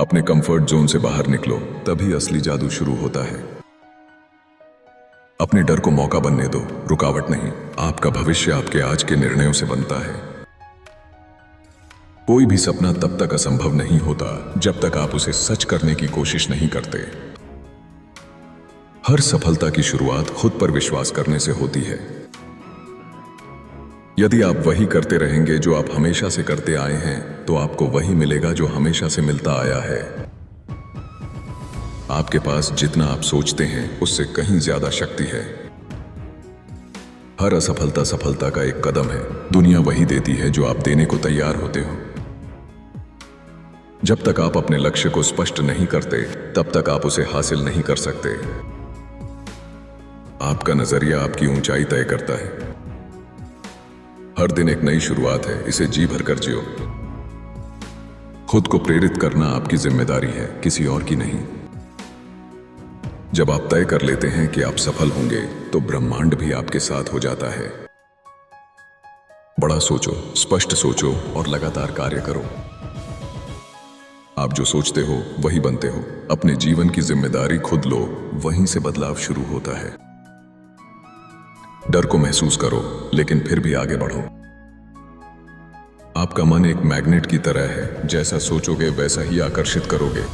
अपने comfort zone से बाहर निकलो, तभी असली जादू शुरू होता है। अपने डर को मौका बनने दो, रुकावट नहीं। आपका भविष्य आपके आज के निर्णयों से बनता है। कोई भी सपना तब तक असंभव नहीं होता जब तक आप उसे सच करने की कोशिश नहीं करते। हर सफलता की शुरुआत खुद पर विश्वास करने से होती है। यदि आप वही करते रहेंगे जो आप हमेशा से करते आए हैं, तो आपको वही मिलेगा जो हमेशा से मिलता आया है। आपके पास जितना आप सोचते हैं उससे कहीं ज्यादा शक्ति है। हर असफलता सफलता का एक कदम है। दुनिया वही देती है जो आप देने को तैयार होते हो। जब तक आप अपने लक्ष्य को स्पष्ट नहीं करते, तब तक आप उसे हासिल नहीं कर सकते। आपका नजरिया आपकी ऊंचाई तय करता है। हर दिन एक नई शुरुआत है, इसे जी भर कर जियो। खुद को प्रेरित करना आपकी जिम्मेदारी है, किसी और की नहीं। जब आप तय कर लेते हैं कि आप सफल होंगे, तो ब्रह्मांड भी आपके साथ हो जाता है। बड़ा सोचो, स्पष्ट सोचो और लगातार कार्य करो। आप जो सोचते हो वही बनते हो। अपने जीवन की जिम्मेदारी खुद लो, वहीं से बदलाव शुरू होता है। डर को महसूस करो, लेकिन फिर भी आगे बढ़ो। आपका मन एक मैग्नेट की तरह है, जैसा सोचोगे वैसा ही आकर्षित करोगे।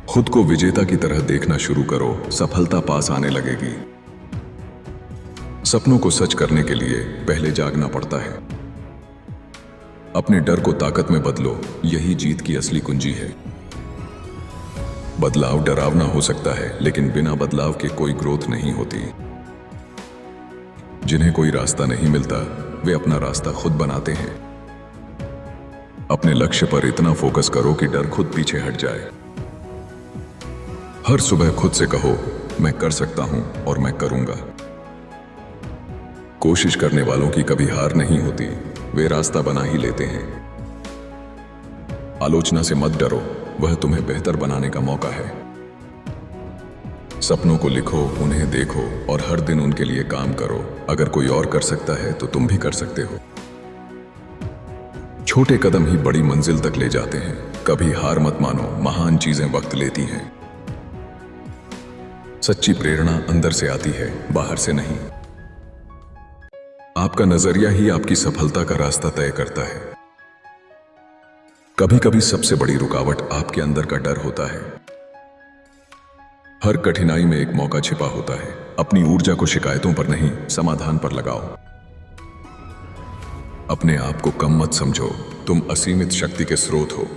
खुद को विजेता की तरह देखना शुरू करो, सफलता पास आने लगेगी। सपनों को सच करने के लिए पहले जागना पड़ता है। अपने डर को ताकत में बदलो, यही जीत की असली कुंजी है। बदलाव डरावना हो सकता है, लेकिन बिना बदलाव के कोई ग्रोथ नहीं होती। जिन्हें कोई रास्ता नहीं मिलता, वे अपना रास्ता खुद बनाते हैं। अपने लक्ष्य पर इतना फोकस करो कि डर खुद पीछे हट जाए। हर सुबह खुद से कहो, मैं कर सकता हूं और मैं करूंगा। कोशिश करने वालों की कभी हार नहीं होती, वे रास्ता बना ही लेते हैं। आलोचना से मत डरो, वह तुम्हें बेहतर बनाने का मौका है। सपनों को लिखो, उन्हें देखो और हर दिन उनके लिए काम करो। अगर कोई और कर सकता है तो तुम भी कर सकते हो। छोटे कदम ही बड़ी मंजिल तक ले जाते हैं। कभी हार मत मानो, महान चीजें वक्त लेती हैं। सच्ची प्रेरणा अंदर से आती है, बाहर से नहीं। आपका नजरिया ही आपकी सफलता का रास्ता तय करता है। कभी कभी सबसे बड़ी रुकावट आपके अंदर का डर होता है। हर कठिनाई में एक मौका छिपा होता है। अपनी ऊर्जा को शिकायतों पर नहीं, समाधान पर लगाओ। अपने आप को कम मत समझो, तुम असीमित शक्ति के स्रोत हो।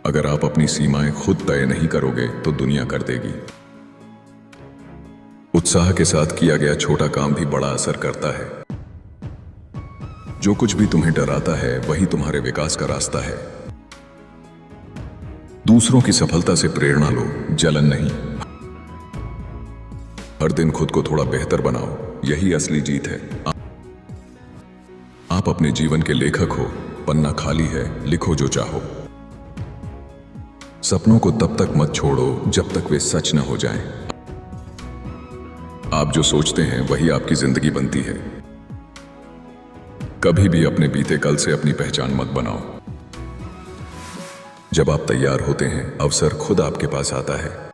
अगर आप अपनी सीमाएं खुद तय नहीं करोगे तो दुनिया कर देगी। उत्साह के साथ किया गया छोटा काम भी बड़ा असर करता है। जो कुछ भी तुम्हें डराता है, वही तुम्हारे विकास का रास्ता है। दूसरों की सफलता से प्रेरणा लो, जलन नहीं। हर दिन खुद को थोड़ा बेहतर बनाओ, यही असली जीत है। आप अपने जीवन के लेखक हो, पन्ना खाली है, लिखो जो चाहो। सपनों को तब तक मत छोड़ो जब तक वे सच न हो जाएं। आप जो सोचते हैं वही आपकी जिंदगी बनती है। कभी भी अपने बीते कल से अपनी पहचान मत बनाओ। जब आप तैयार होते हैं, अवसर खुद आपके पास आता है।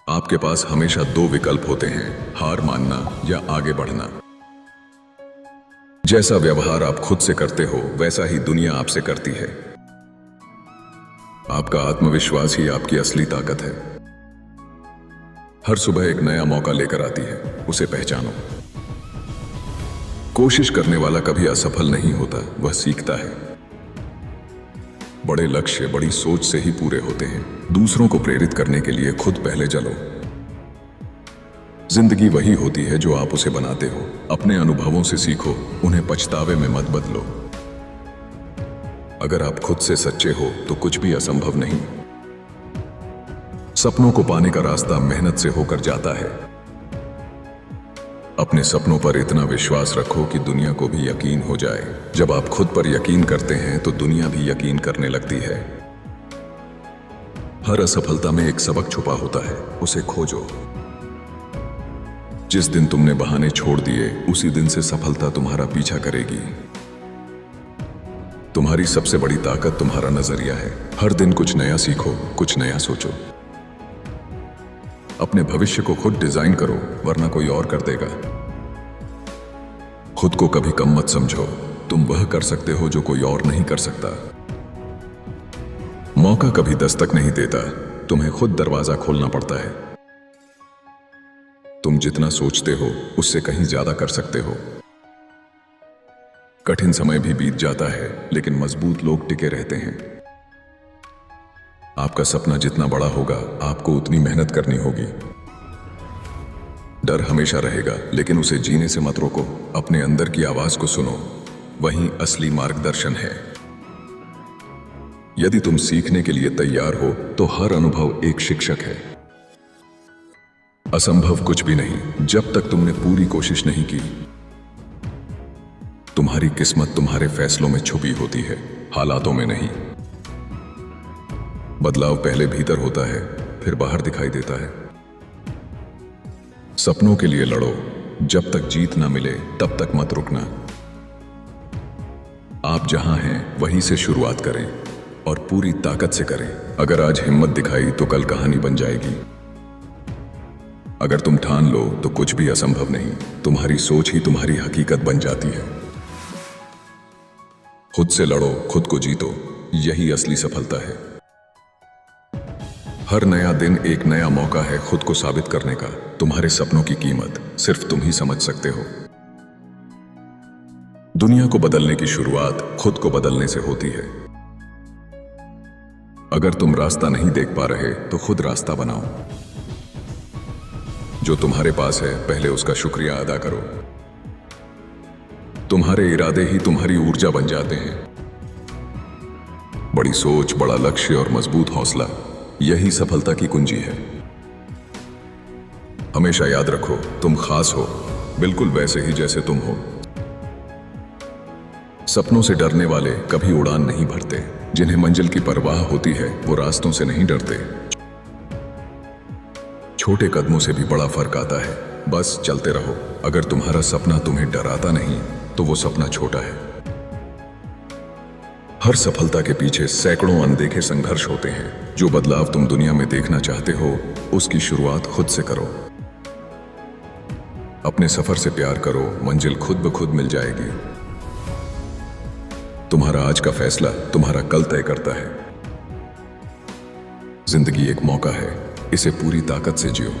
आपके पास हमेशा दो विकल्प होते हैं, हार मानना या आगे बढ़ना। जैसा व्यवहार आप खुद से करते हो, वैसा ही दुनिया आपसे करती है। आपका आत्मविश्वास ही आपकी असली ताकत है। हर सुबह एक नया मौका लेकर आती है, उसे पहचानो। कोशिश करने वाला कभी असफल नहीं होता, वह सीखता है। बड़े लक्ष्य बड़ी सोच से ही पूरे होते हैं। दूसरों को प्रेरित करने के लिए खुद पहले चलो। जिंदगी वही होती है जो आप उसे बनाते हो। अपने अनुभवों से सीखो, उन्हें पछतावे में मत बदलो। अगर आप खुद से सच्चे हो तो कुछ भी असंभव नहीं। सपनों को पाने का रास्ता मेहनत से होकर जाता है। अपने सपनों पर इतना विश्वास रखो कि दुनिया को भी यकीन हो जाए। जब आप खुद पर यकीन करते हैं तो दुनिया भी यकीन करने लगती है। हर असफलता में एक सबक छुपा होता है, उसे खोजो। जिस दिन तुमने बहाने छोड़ दिए, उसी दिन से सफलता तुम्हारा पीछा करेगी। तुम्हारी सबसे बड़ी ताकत तुम्हारा नजरिया है। हर दिन कुछ नया सीखो, कुछ नया सोचो। अपने भविष्य को खुद डिजाइन करो, वरना कोई और कर देगा। खुद को कभी कम मत समझो, तुम वह कर सकते हो जो कोई और नहीं कर सकता। मौका कभी दस्तक नहीं देता, तुम्हें खुद दरवाजा खोलना पड़ता है। तुम जितना सोचते हो उससे कहीं ज्यादा कर सकते हो। कठिन समय भी बीत जाता है, लेकिन मजबूत लोग टिके रहते हैं। आपका सपना जितना बड़ा होगा, आपको उतनी मेहनत करनी होगी। डर हमेशा रहेगा, लेकिन उसे जीने से मत रोको। अपने अंदर की आवाज को सुनो, वही असली मार्गदर्शन है। यदि तुम सीखने के लिए तैयार हो, तो हर अनुभव एक शिक्षक है। असंभव कुछ भी नहीं, जब तक तुमने पूरी कोशिश नहीं की। तुम्हारी किस्मत तुम्हारे फैसलों में छुपी होती है, हालातों में नहीं। बदलाव पहले भीतर होता है, फिर बाहर दिखाई देता है। सपनों के लिए लड़ो, जब तक जीत ना मिले तब तक मत रुकना। आप जहां हैं वहीं से शुरुआत करें और पूरी ताकत से करें। अगर आज हिम्मत दिखाई तो कल कहानी बन जाएगी। अगर तुम ठान लो तो कुछ भी असंभव नहीं। तुम्हारी सोच ही तुम्हारी हकीकत बन जाती है। खुद से लड़ो, खुद को जीतो, यही असली सफलता है। हर नया दिन एक नया मौका है खुद को साबित करने का। तुम्हारे सपनों की कीमत सिर्फ तुम ही समझ सकते हो। दुनिया को बदलने की शुरुआत खुद को बदलने से होती है। अगर तुम रास्ता नहीं देख पा रहे तो खुद रास्ता बनाओ। जो तुम्हारे पास है पहले उसका शुक्रिया अदा करो। तुम्हारे इरादे ही तुम्हारी ऊर्जा बन जाते हैं। बड़ी सोच, बड़ा लक्ष्य और मजबूत हौसला, यही सफलता की कुंजी है। हमेशा याद रखो, तुम खास हो, बिल्कुल वैसे ही जैसे तुम हो। सपनों से डरने वाले कभी उड़ान नहीं भरते। जिन्हें मंजिल की परवाह होती है वो रास्तों से नहीं डरते। छोटे कदमों से भी बड़ा फर्क आता है। बस चलते रहो। अगर तुम्हारा सपना तुम्हें डराता नहीं तो वो सपना छोटा है। हर सफलता के पीछे सैकड़ों अनदेखे संघर्ष होते हैं। जो बदलाव तुम दुनिया में देखना चाहते हो उसकी शुरुआत खुद से करो। अपने सफर से प्यार करो, मंजिल खुद ब खुद मिल जाएगी। तुम्हारा आज का फैसला तुम्हारा कल तय करता है। जिंदगी एक मौका है, इसे पूरी ताकत से जियो।